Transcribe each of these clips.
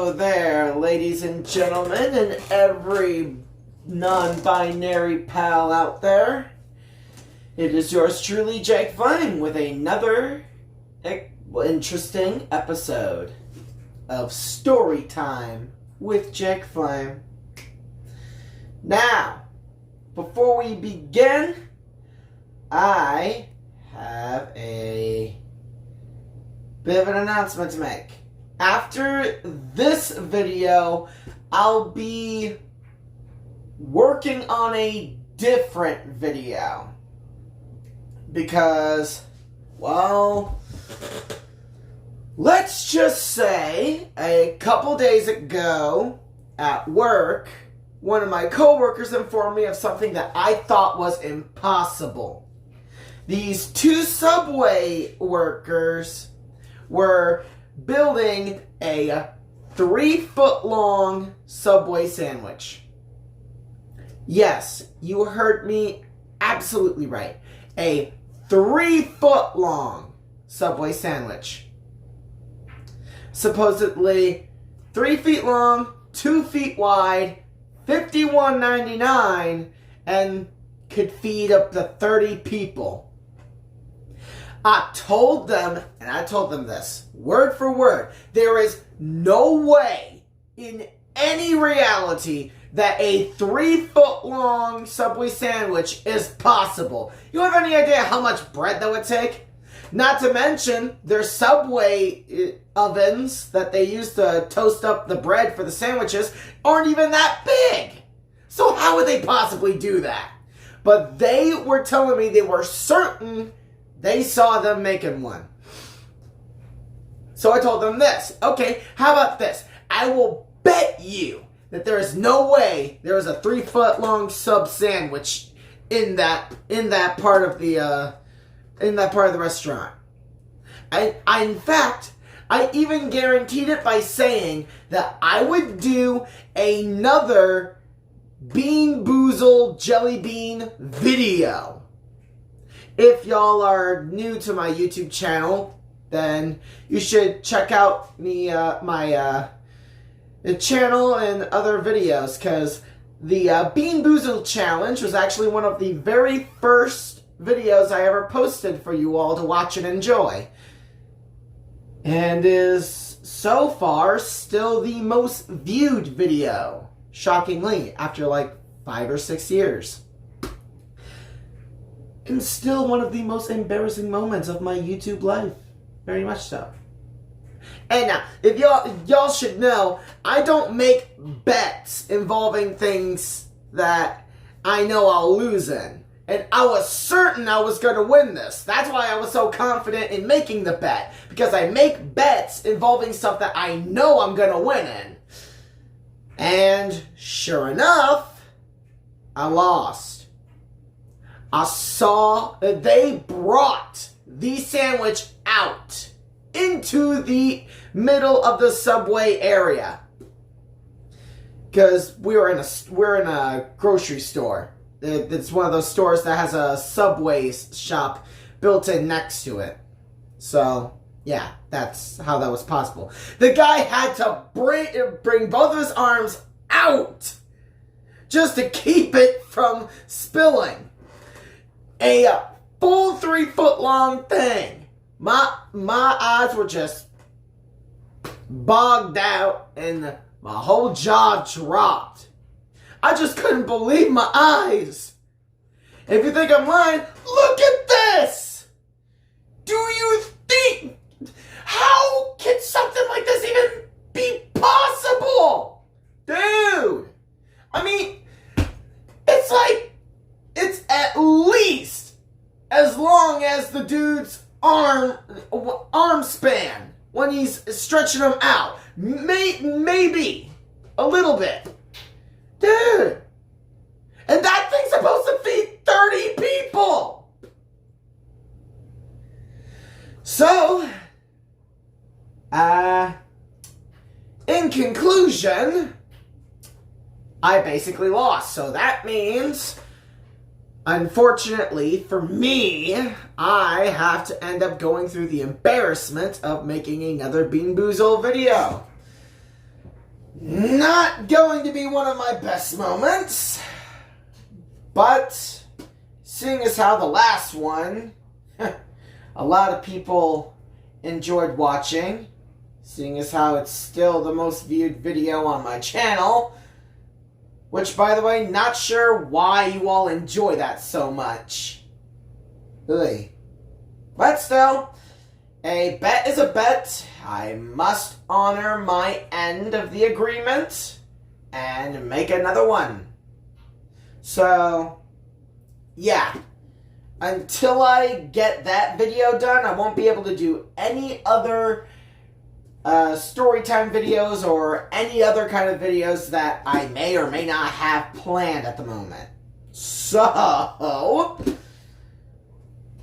Hello there, ladies and gentlemen, and every non-binary pal out there. It is yours truly, Jake Flame, with another interesting episode of Story Time with Jake Flame. Now, before we begin, I have a bit of an announcement to make. After this video, I'll be working on a different video. Because, well, let's just say a couple days ago at work, one of my coworkers informed me of something that I thought was impossible. These two Subway workers were building a 3-foot-long Subway sandwich. Yes, you heard me absolutely right. A 3-foot-long Subway sandwich. Supposedly 3 feet long, 2 feet wide, $51.99, and could feed up to 30 people. I told them this, word for word, there is no way in any reality that a 3-foot-long Subway sandwich is possible. You have any idea how much bread that would take? Not to mention, their Subway ovens that they use to toast up the bread for the sandwiches aren't even that big. So how would they possibly do that? But they were telling me they were certain they saw them making one. So I told them this. Okay, how about this? I will bet you that there is no way there is a 3-foot-long sub sandwich in that part of the restaurant. In fact, I even guaranteed it by saying that I would do another Bean Boozle Jellybean video. If y'all are new to my YouTube channel, then you should check out my channel and other videos, because the Bean Boozle Challenge was actually one of the very first videos I ever posted for you all to watch and enjoy. And is, so far, still the most viewed video, shockingly, after like 5 or 6 years. And still one of the most embarrassing moments of my YouTube life. Very much so. And now, if y'all should know, I don't make bets involving things that I know I'll lose in. And I was certain I was going to win this. That's why I was so confident in making the bet. Because I make bets involving stuff that I know I'm going to win in. And sure enough, I lost. I saw that they brought the sandwich out into the middle of the Subway area. Because we're in a grocery store. It's one of those stores that has a Subway shop built in next to it. So, yeah, that's how that was possible. The guy had to bring both of his arms out just to keep it from spilling. A full 3-foot-long thing. My eyes were just bogged out and my whole jaw dropped. I just couldn't believe my eyes. If you think I'm lying, look at this! Do you think, how can something like this even be possible? Dude! I mean, it's like, it's at least as long as the dude's arm span when he's stretching them out. Maybe a little bit. Dude. And that thing's supposed to feed 30 people. So, in conclusion, I basically lost. So that means, unfortunately for me, I have to end up going through the embarrassment of making another Bean Boozle video. Not going to be one of my best moments, but seeing as how the last one, a lot of people enjoyed watching, seeing as how it's still the most viewed video on my channel, which, by the way, not sure why you all enjoy that so much. Really. But still, a bet is a bet. I must honor my end of the agreement and make another one. So, yeah. Until I get that video done, I won't be able to do any other storytime videos or any other kind of videos that I may or may not have planned at the moment. So,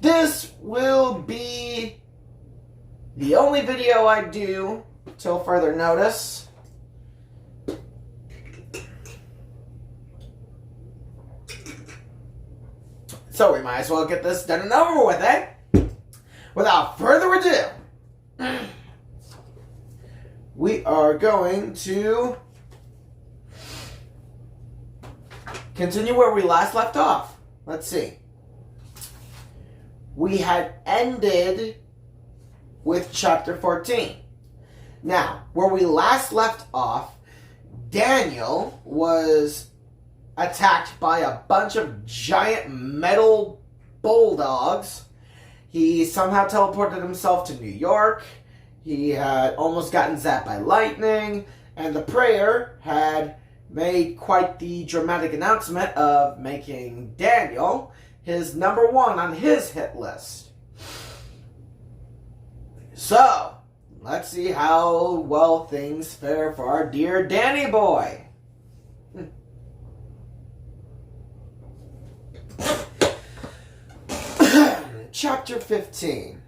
this will be the only video I do till further notice. So we might as well get this done and over with, eh? Without further ado, we are going to continue where we last left off. Let's see. We had ended with chapter 14. Now, where we last left off, Daniel was attacked by a bunch of giant metal bulldogs. He somehow teleported himself to New York. He had almost gotten zapped by lightning, and the prayer had made quite the dramatic announcement of making Daniel his number one on his hit list. So, let's see how well things fare for our dear Danny boy. Chapter 15.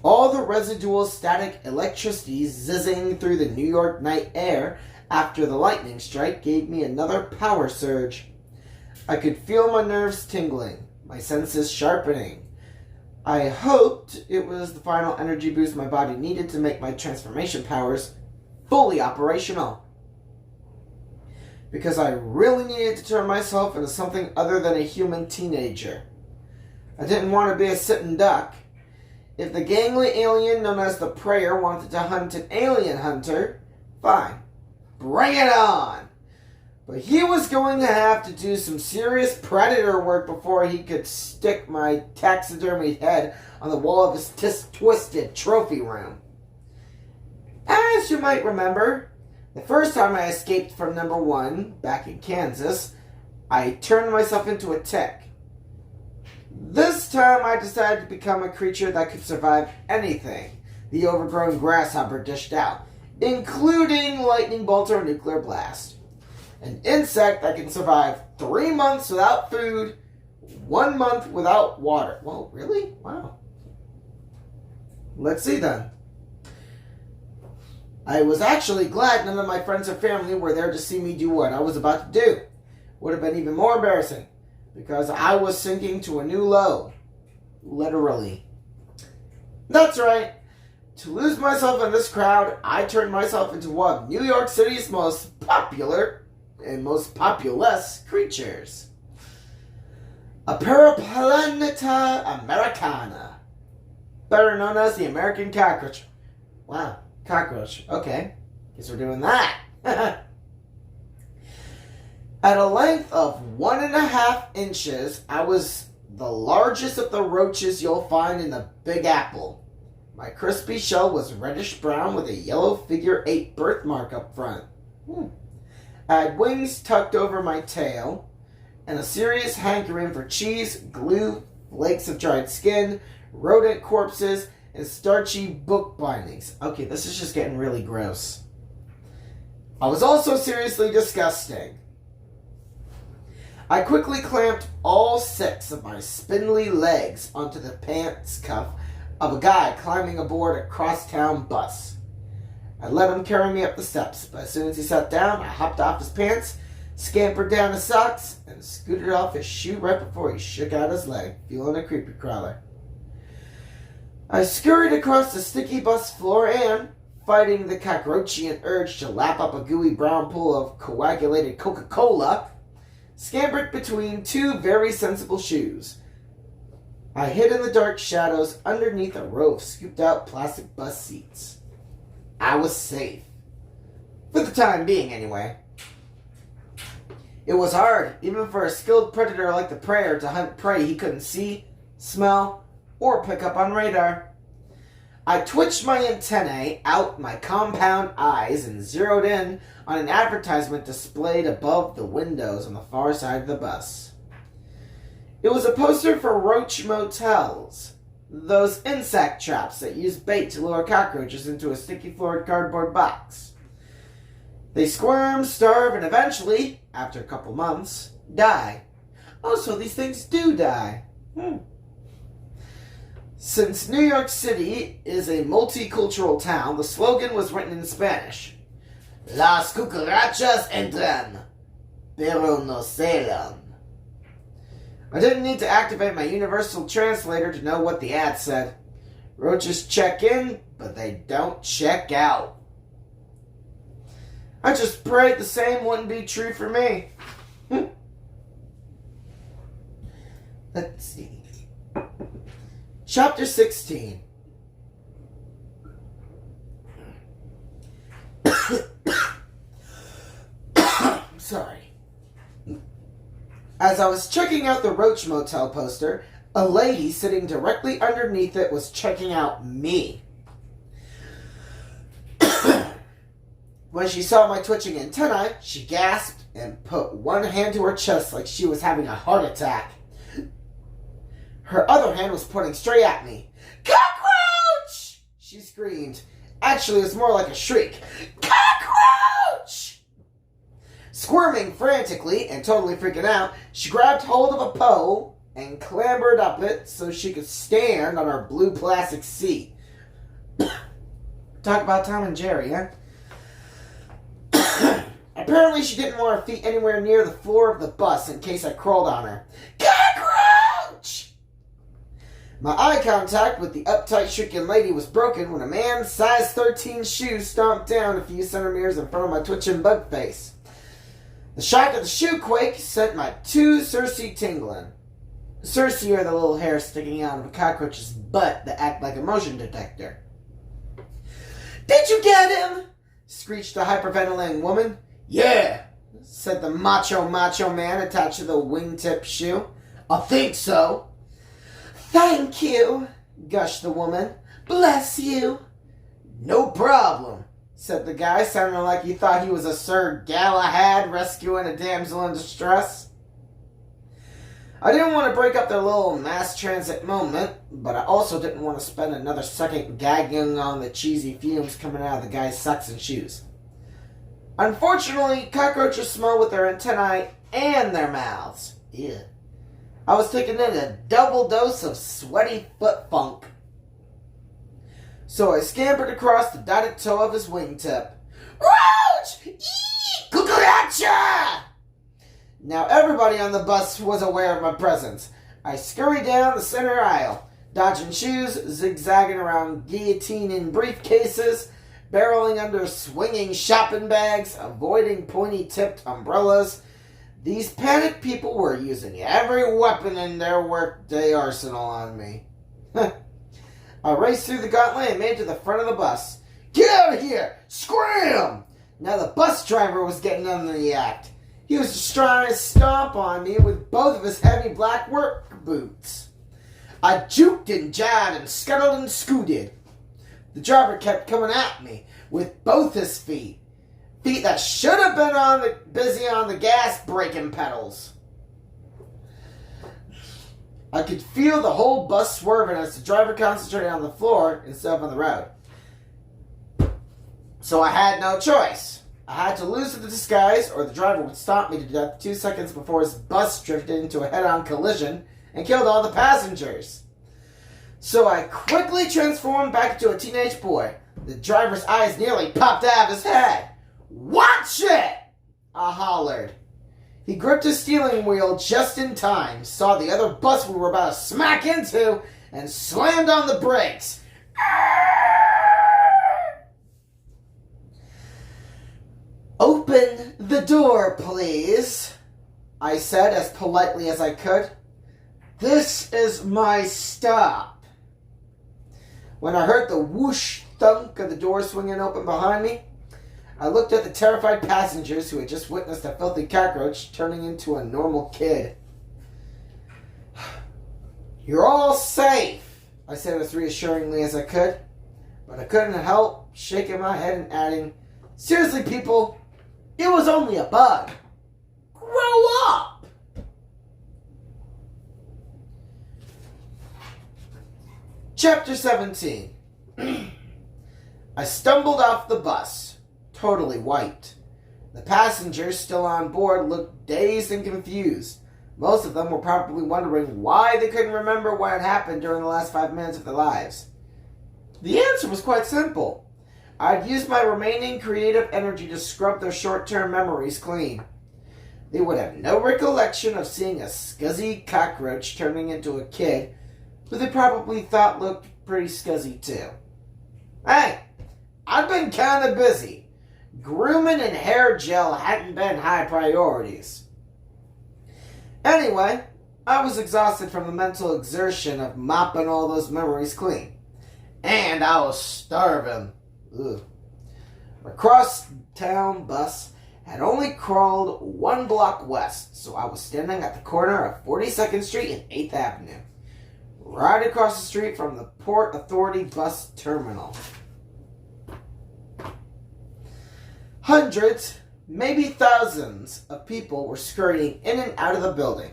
All the residual static electricity zizzing through the New York night air after the lightning strike gave me another power surge. I could feel my nerves tingling, my senses sharpening. I hoped it was the final energy boost my body needed to make my transformation powers fully operational. Because I really needed to turn myself into something other than a human teenager. I didn't want to be a sitting duck. If the gangly alien known as the Prayer wanted to hunt an alien hunter, fine. Bring it on! But he was going to have to do some serious predator work before he could stick my taxidermied head on the wall of his twisted trophy room. As you might remember, the first time I escaped from number 1, back in Kansas, I turned myself into a tick. This time I decided to become a creature that could survive anything the overgrown grasshopper dished out, including lightning bolt or nuclear blast. An insect that can survive 3 months without food, 1 month without water. Whoa, really? Wow. Let's see then. I was actually glad none of my friends or family were there to see me do what I was about to do. Would have been even more embarrassing, because I was sinking to a new low. Literally. That's right. To lose myself in this crowd, I turned myself into one of New York City's most popular and most populous creatures. A Paraplaneta Americana, better known as the American cockroach. Wow, cockroach. Okay, guess we're doing that. At a length of 1.5 inches, I was the largest of the roaches you'll find in the Big Apple. My crispy shell was reddish brown with a yellow figure 8 birthmark up front. I had wings tucked over my tail, and a serious hankering for cheese, glue, flakes of dried skin, rodent corpses, and starchy book bindings. Okay, this is just getting really gross. I was also seriously disgusting. I quickly clamped all 6 of my spindly legs onto the pants cuff of a guy climbing aboard a crosstown bus. I let him carry me up the steps, but as soon as he sat down, I hopped off his pants, scampered down his socks, and scooted off his shoe right before he shook out his leg, feeling a creepy crawler. I scurried across the sticky bus floor and, fighting the cockroachian urge to lap up a gooey brown pool of coagulated Coca-Cola, scampered between two very sensible shoes. I hid in the dark shadows underneath a row of scooped-out plastic bus seats. I was safe. For the time being, anyway. It was hard, even for a skilled predator like the Prayer, to hunt prey he couldn't see, smell, or pick up on radar. I twitched my antennae out my compound eyes and zeroed in on an advertisement displayed above the windows on the far side of the bus. It was a poster for roach motels, those insect traps that use bait to lure cockroaches into a sticky-floored cardboard box. They squirm, starve, and eventually, after a couple months, die. Oh, so these things do die. Since New York City is a multicultural town, the slogan was written in Spanish. Las cucarachas entran, pero no salen. I didn't need to activate my universal translator to know what the ad said. Roaches check in, but they don't check out. I just prayed the same wouldn't be true for me. Let's see. Chapter 16. Sorry. As I was checking out the Roach Motel poster, a lady sitting directly underneath it was checking out me. When she saw my twitching antennae, she gasped and put one hand to her chest like she was having a heart attack. Her other hand was pointing straight at me. "Cockroach!" she screamed. Actually, it was more like a shriek. "Cockroach!" Squirming frantically and totally freaking out, she grabbed hold of a pole and clambered up it so she could stand on her blue plastic seat. Talk about Tom and Jerry, huh? Apparently she didn't want her feet anywhere near the floor of the bus in case I crawled on her. Cockroach! My eye contact with the uptight, shrieking lady was broken when a man's size 13 shoe stomped down a few centimeters in front of my twitching bug face. The shock of the shoe quake sent my two cerci tingling. Cerci are the little hairs sticking out of a cockroach's butt that act like a motion detector. "Did you get him?" screeched the hyperventilating woman. "Yeah," said the macho man attached to the wingtip shoe. "I think so." "Thank you," gushed the woman. "Bless you." "No problem," said the guy, sounding like he thought he was a Sir Galahad rescuing a damsel in distress. I didn't want to break up their little mass transit moment, but I also didn't want to spend another second gagging on the cheesy fumes coming out of the guy's socks and shoes. Unfortunately, cockroaches smell with their antennae and their mouths. Ew. I was taking in a double dose of sweaty foot funk. So I scampered across the dotted toe of his wingtip. "Roach! Eee! Cucaracha!" Now everybody on the bus was aware of my presence. I scurried down the center aisle, dodging shoes, zigzagging around guillotine briefcases, barreling under swinging shopping bags, avoiding pointy-tipped umbrellas. These panicked people were using every weapon in their workday arsenal on me. I raced through the gauntlet and made it to the front of the bus. "Get out of here! Scram!" Now the bus driver was getting under the act. He was just trying to stomp on me with both of his heavy black work boots. I juked and jived and scuttled and scooted. The driver kept coming at me with both his feet. Feet that should have been busy on the gas braking pedals. I could feel the whole bus swerving as the driver concentrated on the floor instead of on the road. So I had no choice. I had to lose the disguise or the driver would stomp me to death 2 seconds before his bus drifted into a head-on collision and killed all the passengers. So I quickly transformed back into a teenage boy. The driver's eyes nearly popped out of his head. "Watch it!" I hollered. He gripped his steering wheel just in time, saw the other bus we were about to smack into, and slammed on the brakes. Open the door, please, I said as politely as I could. This is my stop. When I heard the whoosh thunk of the door swinging open behind me, I looked at the terrified passengers who had just witnessed a filthy cockroach turning into a normal kid. You're all safe, I said as reassuringly as I could, but I couldn't help shaking my head and adding, seriously, people, it was only a bug. Grow up! Chapter 17. I stumbled off the bus, totally wiped. The passengers still on board looked dazed and confused. Most of them were probably wondering why they couldn't remember what had happened during the last 5 minutes of their lives. The answer was quite simple. I'd used my remaining creative energy to scrub their short-term memories clean. They would have no recollection of seeing a scuzzy cockroach turning into a kid who they probably thought looked pretty scuzzy too. Hey, I've been kind of busy. Grooming and hair gel hadn't been high priorities. Anyway, I was exhausted from the mental exertion of mopping all those memories clean. And I was starving. Ugh. My cross-town bus had only crawled 1 block west, so I was standing at the corner of 42nd Street and 8th Avenue, right across the street from the Port Authority bus terminal. Hundreds, maybe thousands of people were scurrying in and out of the building.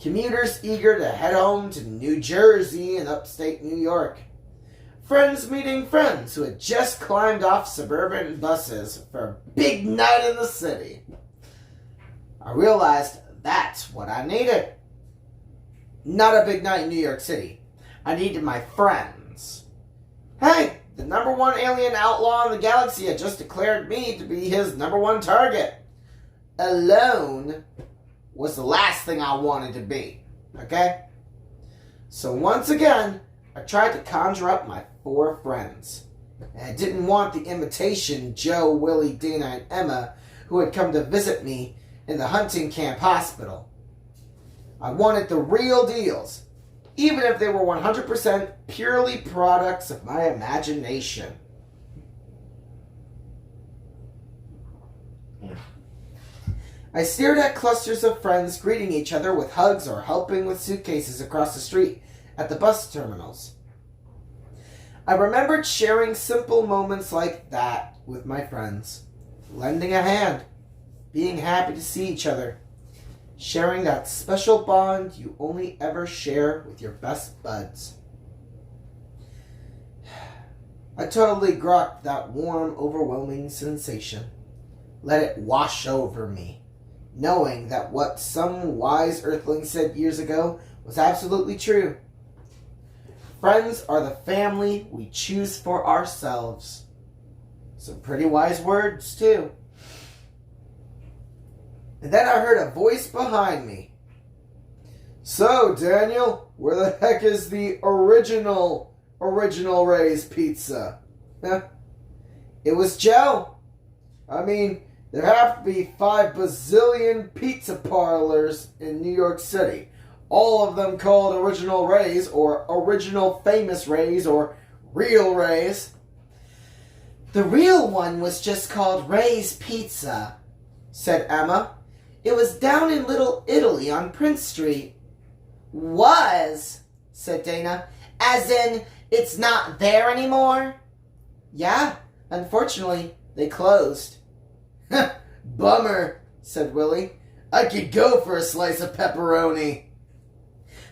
Commuters eager to head home to New Jersey and upstate New York. Friends meeting friends who had just climbed off suburban buses for a big night in the city. I realized that's what I needed. Not a big night in New York City. I needed my friends. Hey, the #1 alien outlaw in the galaxy had just declared me to be his #1 target. Alone was the last thing I wanted to be. Okay? So once again, I tried to conjure up my 4 friends. And I didn't want the imitation Joe, Willie, Dana, and Emma who had come to visit me in the hunting camp hospital. I wanted the real deals, even if they were 100% purely products of my imagination. I stared at clusters of friends greeting each other with hugs or helping with suitcases across the street at the bus terminals. I remembered sharing simple moments like that with my friends, lending a hand, being happy to see each other, sharing that special bond you only ever share with your best buds. I totally grokked that warm, overwhelming sensation, let it wash over me, knowing that what some wise earthling said years ago was absolutely true. Friends are the family we choose for ourselves. Some pretty wise words, too. And then I heard a voice behind me. So, Daniel, where the heck is the original Ray's pizza? It was Joe. I mean, there have to be 5 bazillion pizza parlors in New York City. All of them called Original Ray's, or Original Famous Ray's, or Real Ray's. The real one was just called Ray's Pizza, said Emma. It was down in Little Italy on Prince Street. Was, said Dana. As in, it's not there anymore? Yeah, unfortunately, they closed. Bummer, said Willie. I could go for a slice of pepperoni.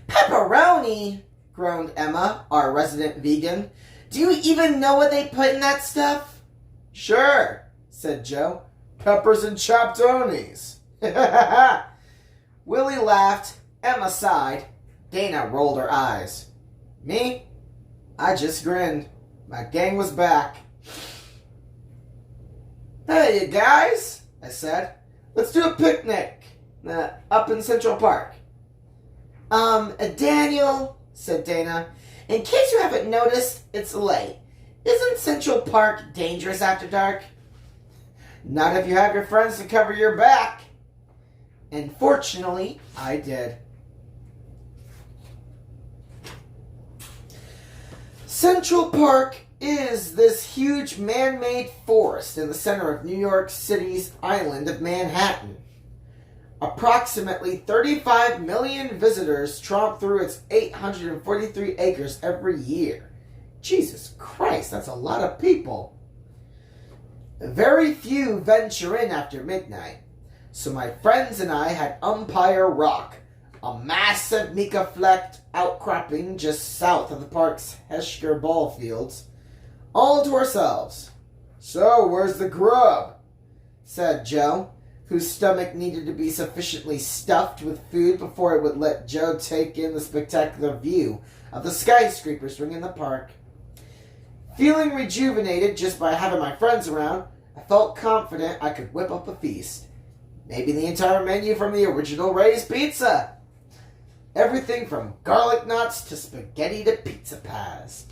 Pepperoni, groaned Emma, our resident vegan. Do you even know what they put in that stuff? Sure, said Joe. Peppers and chopped onions. Willie laughed. Emma sighed. Dana rolled her eyes. Me? I just grinned. My gang was back. Hey, you guys, I said. Let's do a picnic up in Central Park. Daniel, said Dana, in case you haven't noticed, it's late. Isn't Central Park dangerous after dark? Not if you have your friends to cover your back. And fortunately, I did. Central Park is this huge man-made forest in the center of New York City's island of Manhattan. Approximately 35 million visitors tromp through its 843 acres every year. Jesus Christ, that's a lot of people. Very few venture in after midnight, so my friends and I had Umpire Rock, a massive mica-flecked outcropping just south of the park's Hesker ball fields, all to ourselves. "So, where's the grub?" said Joe, whose stomach needed to be sufficiently stuffed with food before it would let Joe take in the spectacular view of the skyscrapers ringing the park. Feeling rejuvenated just by having my friends around, I felt confident I could whip up a feast. Maybe the entire menu from the original Ray's Pizza. Everything from garlic knots to spaghetti to pizza pies.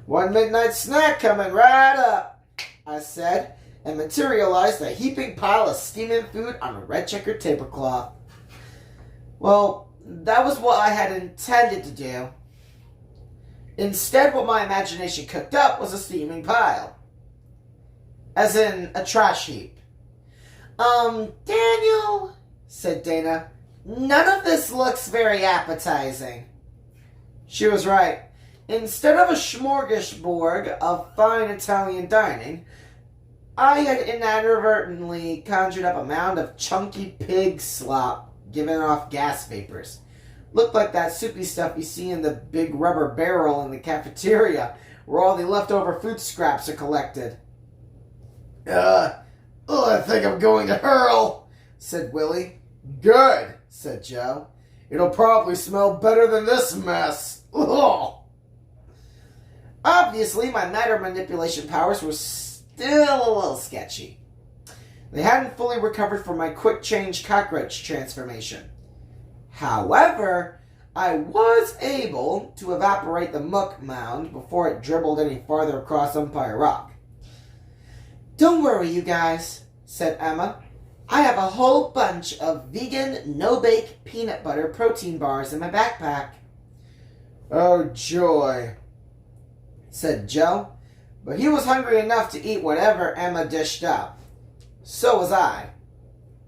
"One midnight snack coming right up," I said, and materialized a heaping pile of steaming food on a red checkered tablecloth. Well, that was what I had intended to do. Instead, what my imagination cooked up was a steaming pile. As in, a trash heap. Daniel," said Dana, "none of this looks very appetizing." She was right. Instead of a smorgasbord of fine Italian dining, I had inadvertently conjured up a mound of chunky pig slop giving off gas vapors. Looked like that soupy stuff you see in the big rubber barrel in the cafeteria where all the leftover food scraps are collected. I think I'm going to hurl," said Willie. "Good," said Joe. "It'll probably smell better than this mess." Ugh. Obviously, my matter manipulation powers were still a little sketchy. They hadn't fully recovered from my quick change cockroach transformation. However, I was able to evaporate the muck mound before it dribbled any farther across Umpire Rock. "Don't worry, you guys," said Emma. "I have a whole bunch of vegan, no-bake peanut butter protein bars in my backpack." "Oh, joy," said Joe, but he was hungry enough to eat whatever Emma dished up. So was I.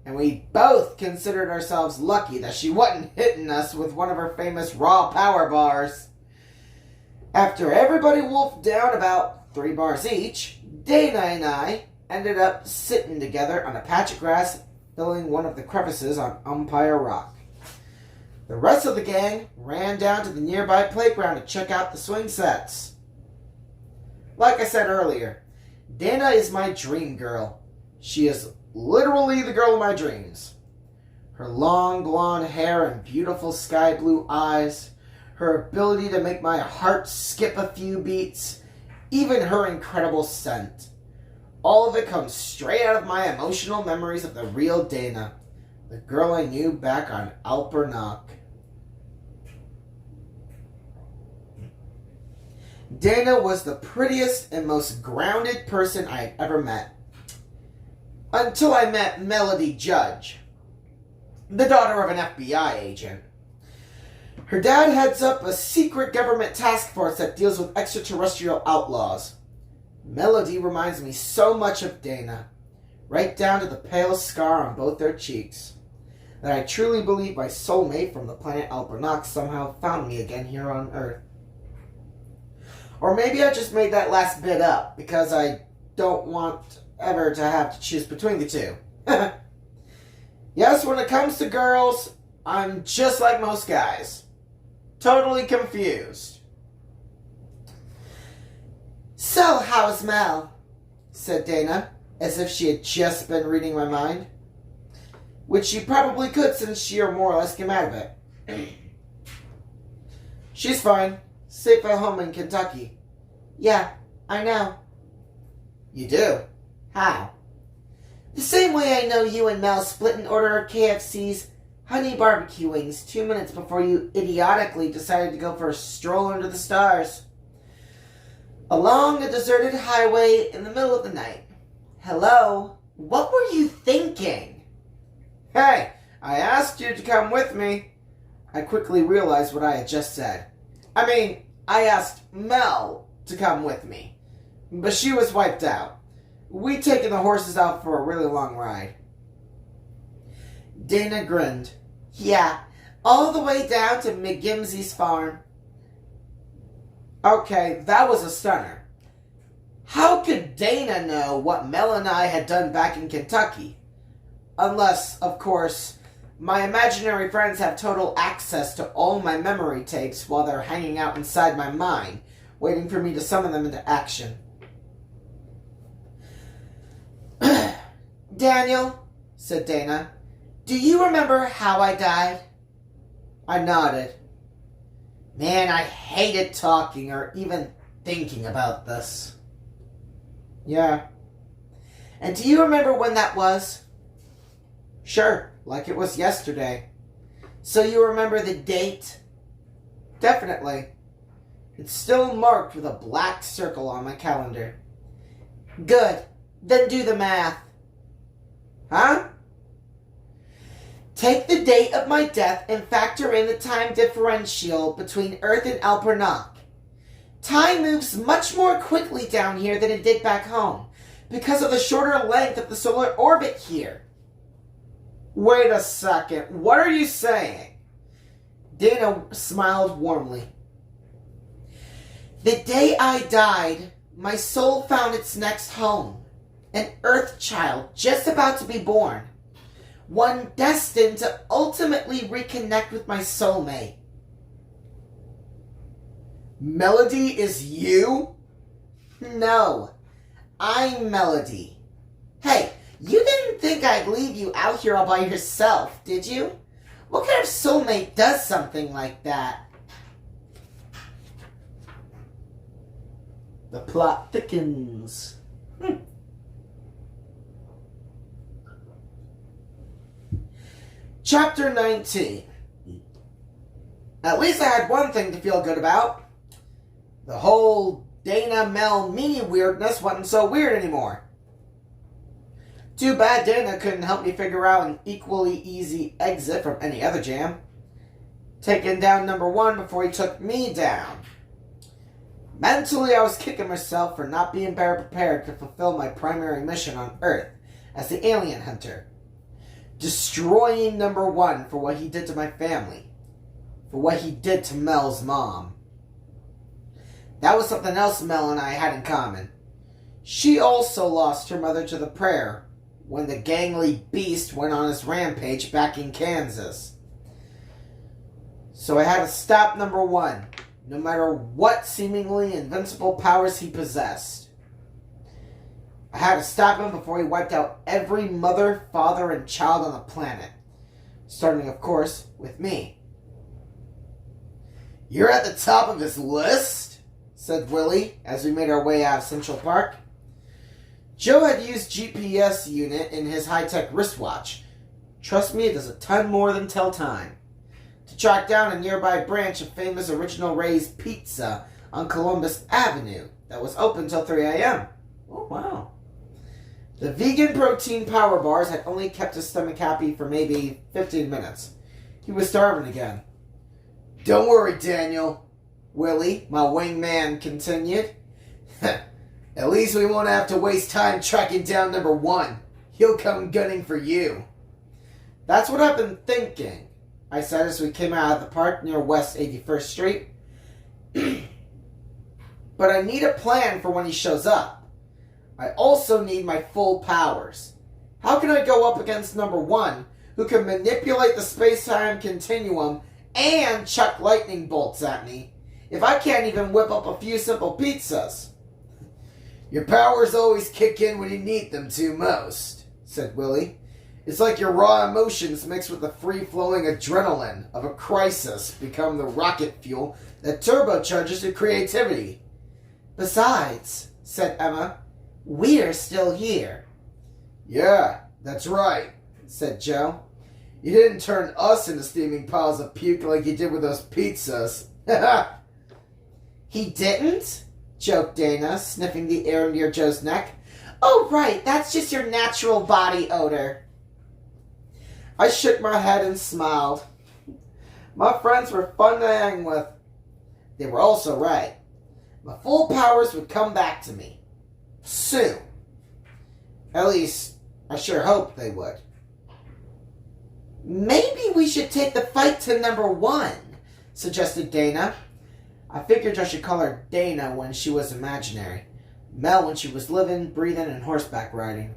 And we both considered ourselves lucky that she wasn't hitting us with one of her famous raw power bars. After everybody wolfed down about 3 bars each, Dana and I ended up sitting together on a patch of grass filling one of the crevices on Umpire Rock. The rest of the gang ran down to the nearby playground to check out the swing sets. Like I said earlier, Dana is my dream girl. She is literally the girl of my dreams. Her long blonde hair and beautiful sky blue eyes, her ability to make my heart skip a few beats, even her incredible scent. All of it comes straight out of my emotional memories of the real Dana, the girl I knew back on Alpernock. Dana was the prettiest and most grounded person I had ever met. Until I met Melody Judge, the daughter of an FBI agent. Her dad heads up a secret government task force that deals with extraterrestrial outlaws. Melody reminds me so much of Dana, right down to the pale scar on both their cheeks, that I truly believe my soulmate from the planet Alpernock somehow found me again here on Earth. Or maybe I just made that last bit up because I don't want ever to have to choose between the two. Yes, when it comes to girls, I'm just like most guys. Totally confused. "So, how's Mel?" said Dana, as if she had just been reading my mind. Which she probably could since she more or less came out of it. "She's fine. Safe at home in Kentucky." "Yeah, I know." "You do? How?" "The same way I know you and Mel split an order of KFC's honey barbecue wings 2 minutes before you idiotically decided to go for a stroll under the stars. Along a deserted highway in the middle of the night. Hello? What were you thinking? Hey, I asked you to come with me. I quickly realized what I had just said. I asked Mel to come with me, but she was wiped out. We'd taken the horses out for a really long ride. Dana grinned. Yeah, all the way down to McGimsey's farm. Okay, that was a stunner. How could Dana know what Mel and I had done back in Kentucky? Unless, of course, my imaginary friends have total access to all my memory tapes while they're hanging out inside my mind, waiting for me to summon them into action. Daniel, said Dana, do you remember how I died? I nodded. Man, I hated talking or even thinking about this. Yeah. And do you remember when that was? Sure, like it was yesterday. So you remember the date? Definitely. It's still marked with a black circle on my calendar. Good. Then do the math. Huh? Take the date of my death and factor in the time differential between Earth and Alpernock. Time moves much more quickly down here than it did back home, because of the shorter length of the solar orbit here. Wait a second, what are you saying? Dana smiled warmly. The day I died, my soul found its next home, an Earth child just about to be born. One destined to ultimately reconnect with my soulmate. Melody is you? No, I'm Melody. Hey, you didn't think I'd leave you out here all by yourself, did you? What kind of soulmate does something like that? The plot thickens. Chapter 19. At least I had one thing to feel good about. The whole Dana Mel me weirdness wasn't so weird anymore. Too bad Dana couldn't help me figure out an equally easy exit from any other jam. Taking down number one before he took me down. Mentally, I was kicking myself for not being better prepared to fulfill my primary mission on Earth as the alien hunter. Destroying number one for what he did to my family. For what he did to Mel's mom. That was something else Mel and I had in common. She also lost her mother to the prayer when the gangly beast went on his rampage back in Kansas. So I had to stop number one, no matter what seemingly invincible powers he possessed. I had to stop him before he wiped out every mother, father, and child on the planet. Starting, of course, with me. You're at the top of his list? Said Willie as we made our way out of Central Park. Joe had used GPS unit in his high-tech wristwatch. Trust me, it does a ton more than tell time. To track down a nearby branch of famous Original Ray's Pizza on Columbus Avenue that was open till 3 a.m. Oh, wow. The vegan protein power bars had only kept his stomach happy for maybe 15 minutes. He was starving again. Don't worry, Daniel, Willie, my wingman, continued. At least we won't have to waste time tracking down number one. He'll come gunning for you. That's what I've been thinking, I said as we came out of the park near West 81st Street. But I need a plan for when he shows up. I also need my full powers. How can I go up against number one, who can manipulate the space-time continuum and chuck lightning bolts at me, if I can't even whip up a few simple pizzas? Your powers always kick in when you need them to most, said Willie. It's like your raw emotions mixed with the free-flowing adrenaline of a crisis become the rocket fuel that turbocharges your creativity. Besides, said Emma, we're still here. Yeah, that's right, said Joe. You didn't turn us into steaming piles of puke like you did with those pizzas. He didn't? Joked Dana, sniffing the air near Joe's neck. Oh, right, that's just your natural body odor. I shook my head and smiled. My friends were fun to hang with. They were also right. My full powers would come back to me. Soon. At least, I sure hoped they would. Maybe we should take the fight to number 1, suggested Dana. I figured I should call her Dana when she was imaginary. Mel when she was living, breathing, and horseback riding.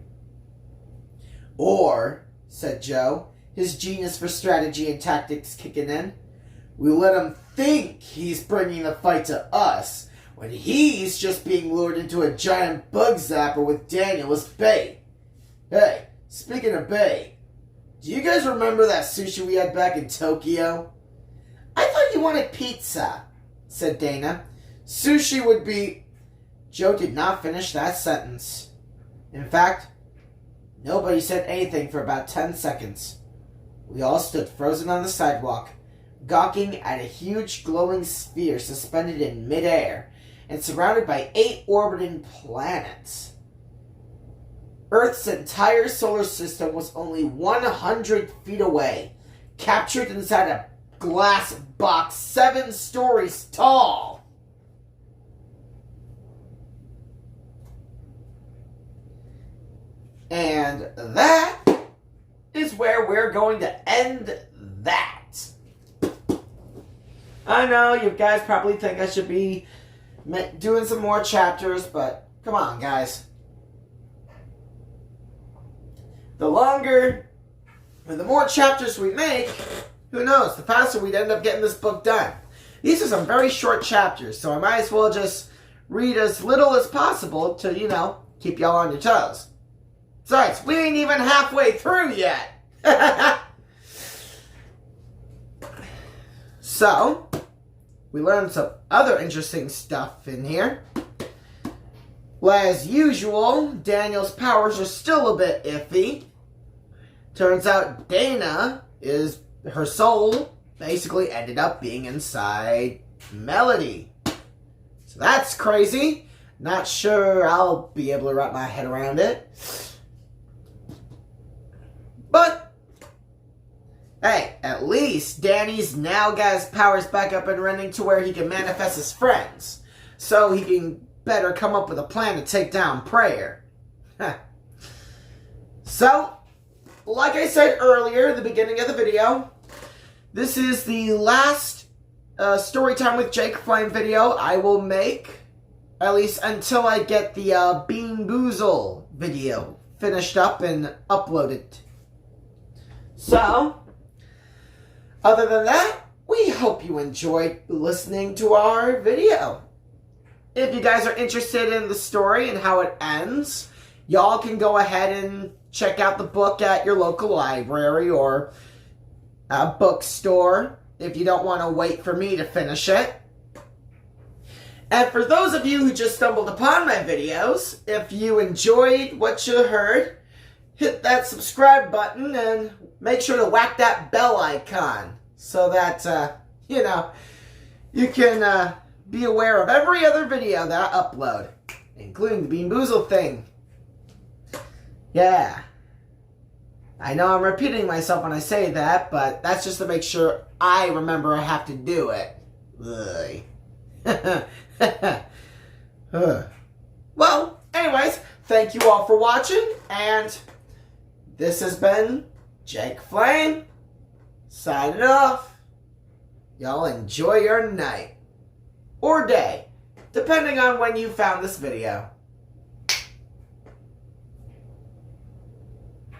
Or, said Joe, his genius for strategy and tactics kicking in, we let him think he's bringing the fight to us, when he's just being lured into a giant bug zapper with Daniel as bait. Hey, speaking of bait, do you guys remember that sushi we had back in Tokyo? I thought you wanted pizza, said Dana. Sushi would be... Joe did not finish that sentence. In fact, nobody said anything for about 10 seconds. We all stood frozen on the sidewalk, gawking at a huge glowing sphere suspended in midair and surrounded by 8 orbiting planets. Earth's entire solar system was only 100 feet away, captured inside a glass box 7 stories tall. And that is where we're going to end that. I know you guys probably think I should be doing some more chapters, but come on, guys. The longer and the more chapters we make, who knows, the faster we'd end up getting this book done. These are some very short chapters, so I might as well just read as little as possible to, keep y'all on your toes. Besides, we ain't even halfway through yet. So, we learned some other interesting stuff in here. Well, as usual, Daniel's powers are still a bit iffy. Turns out Dana her soul basically ended up being inside Melody. So that's crazy. Not sure I'll be able to wrap my head around it. But, hey, at least Danny's now got his powers back up and running to where he can manifest his friends. So he can better come up with a plan to take down Prayer. So, like I said earlier at the beginning of the video, this is the last Storytime with Jake Flame video I will make, at least until I get the Bean Boozle video finished up and uploaded. So, other than that, we hope you enjoyed listening to our video. If you guys are interested in the story and how it ends, y'all can go ahead and check out the book at your local library or a bookstore if you don't want to wait for me to finish it. And for those of you who just stumbled upon my videos, if you enjoyed what you heard, hit that subscribe button and make sure to whack that bell icon so that, you can be aware of every other video that I upload, including the Bean Boozle thing. Yeah. I know I'm repeating myself when I say that, but that's just to make sure I remember I have to do it. Well, anyways, thank you all for watching, and this has been Jake Flame, signing off. Y'all enjoy your night, or day, depending on when you found this video.